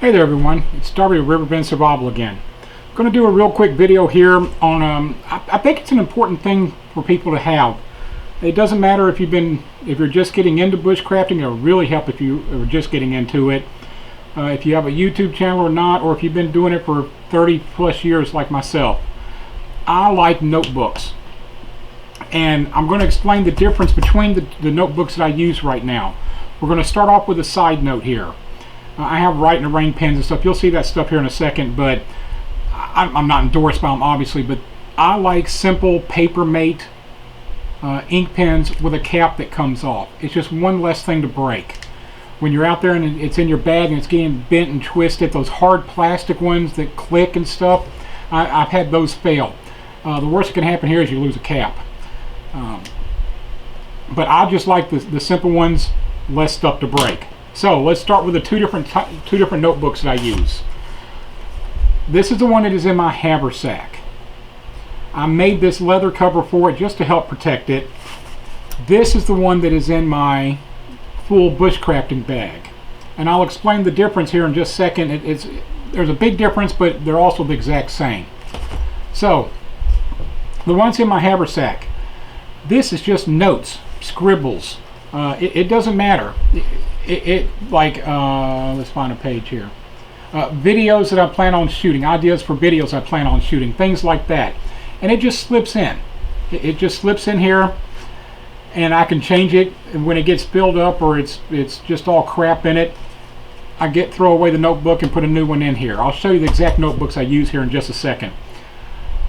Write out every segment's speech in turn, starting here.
Hey there everyone, it's Darby of Riverbend Survival again. I'm going to do a real quick video here on, I think it's an important thing for people to have. It doesn't matter if you're just getting into bushcrafting. It'll really help if you are just getting into it. If you have a YouTube channel or not, or if you've been doing it for 30 plus years like myself. I like notebooks. And I'm going to explain the difference between the notebooks that I use right now. We're going to start off with a side note here. I have Write in the Rain pens and stuff. You'll see that stuff here in a second, but I'm not endorsed by them, obviously. But I like simple Papermate ink pens with a cap that comes off. It's just one less thing to break. When you're out there and it's in your bag and it's getting bent and twisted, those hard plastic ones that click and stuff, I've had those fail. The worst that can happen here is you lose a cap. But I just like the simple ones, less stuff to break. So let's start with the two different notebooks that I use. This is the one that is in my haversack. I made this leather cover for it just to help protect it. This is the one that is in my full bushcrafting bag. And I'll explain the difference here in just a second. There's a big difference, but they're also the exact same. So, the ones in my haversack, this is just notes, scribbles. It doesn't matter. Let's find a page here. Videos that I plan on shooting, ideas for videos I plan on shooting, things like that. And it just slips in. It just slips in here, and I can change it when it gets filled up or it's just all crap in it. I throw away the notebook and put a new one in here. I'll show you the exact notebooks I use here in just a second.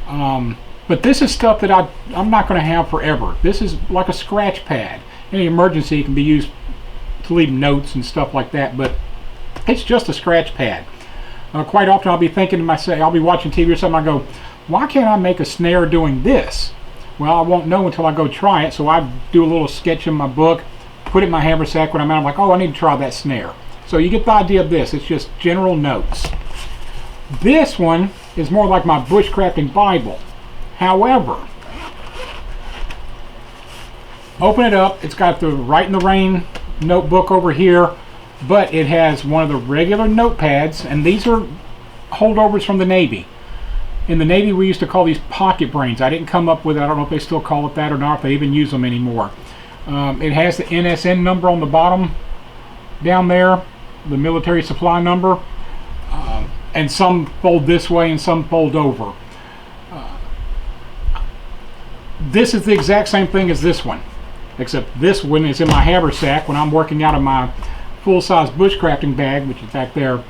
But this is stuff that I'm not going to have forever. This is like a scratch pad. In an emergency, it can be used to leave notes and stuff like that, but it's just a scratch pad. Quite often I'll be thinking to myself, I'll be watching TV or something, I go, why can't I make a snare doing this? Well, I won't know until I go try it, so I do a little sketch in my book, put it in my haversack when I'm out, I'm like, oh, I need to try that snare. So you get the idea of this, it's just general notes. This one is more like my bushcrafting Bible. However, open it up, it's got the Write in the Rain notebook over here, but it has one of the regular notepads, and these are holdovers from the Navy. In the Navy we used to call these pocket brains. I didn't come up with it. I don't know if they still call it that or not, if they even use them anymore. It has the NSN number on the bottom down there, the military supply number, and some fold this way and some fold over. This is the exact same thing as this one, except this one is in my haversack when I'm working out of my full-size bushcrafting bag, which is back there.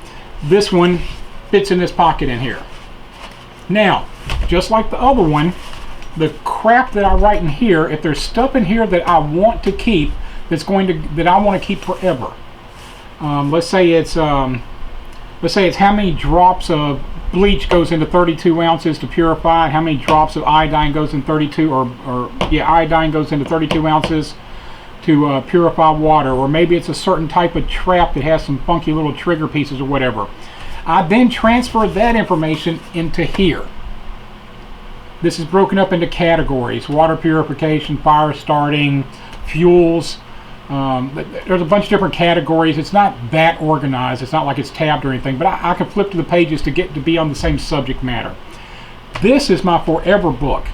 This one fits in this pocket in here. Now, just like the other one, the crap that I write in here, if there's stuff in here that I want to keep, that I want to keep forever. Let's say it's how many drops of bleach goes into 32 ounces to purify it, how many drops of iodine goes in 32, iodine goes into 32 ounces to purify water, or maybe it's a certain type of trap that has some funky little trigger pieces or whatever. I then transfer that information into here. This is broken up into categories: water purification, fire starting, fuels. There's a bunch of different categories. It's not that organized. It's not like it's tabbed or anything, but I can flip to the pages to get to be on the same subject matter. This is my forever book.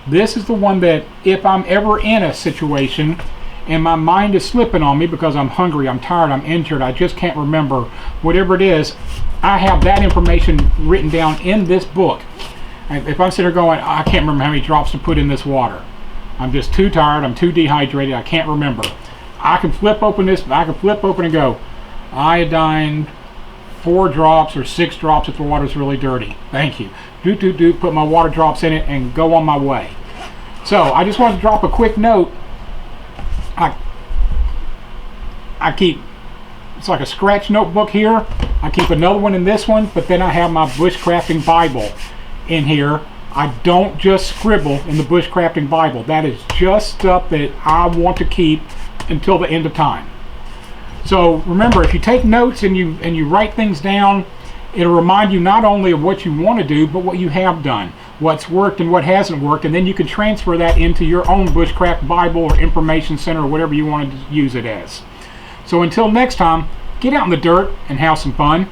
This is the one that if I'm ever in a situation and my mind is slipping on me because I'm hungry, I'm tired, I'm injured, I just can't remember, whatever it is, I have that information written down in this book. And if I'm sitting there going, I can't remember how many drops to put in this water, I'm just too tired, I'm too dehydrated, I can't remember, I can flip open this, I can flip open and go, iodine, 4 drops or 6 drops if the water's really dirty. Thank you. Put my water drops in it and go on my way. So I just wanted to drop a quick note. I keep, it's like a scratch notebook here. I keep another one in this one, but then I have my bushcrafting Bible in here. I don't just scribble in the bushcrafting Bible. That is just stuff that I want to keep until the end of time. So remember, if you take notes and you write things down, it'll remind you not only of what you want to do, but what you have done, what's worked and what hasn't worked, and then you can transfer that into your own bushcraft Bible or information center or whatever you want to use it as. So until next time, get out in the dirt and have some fun.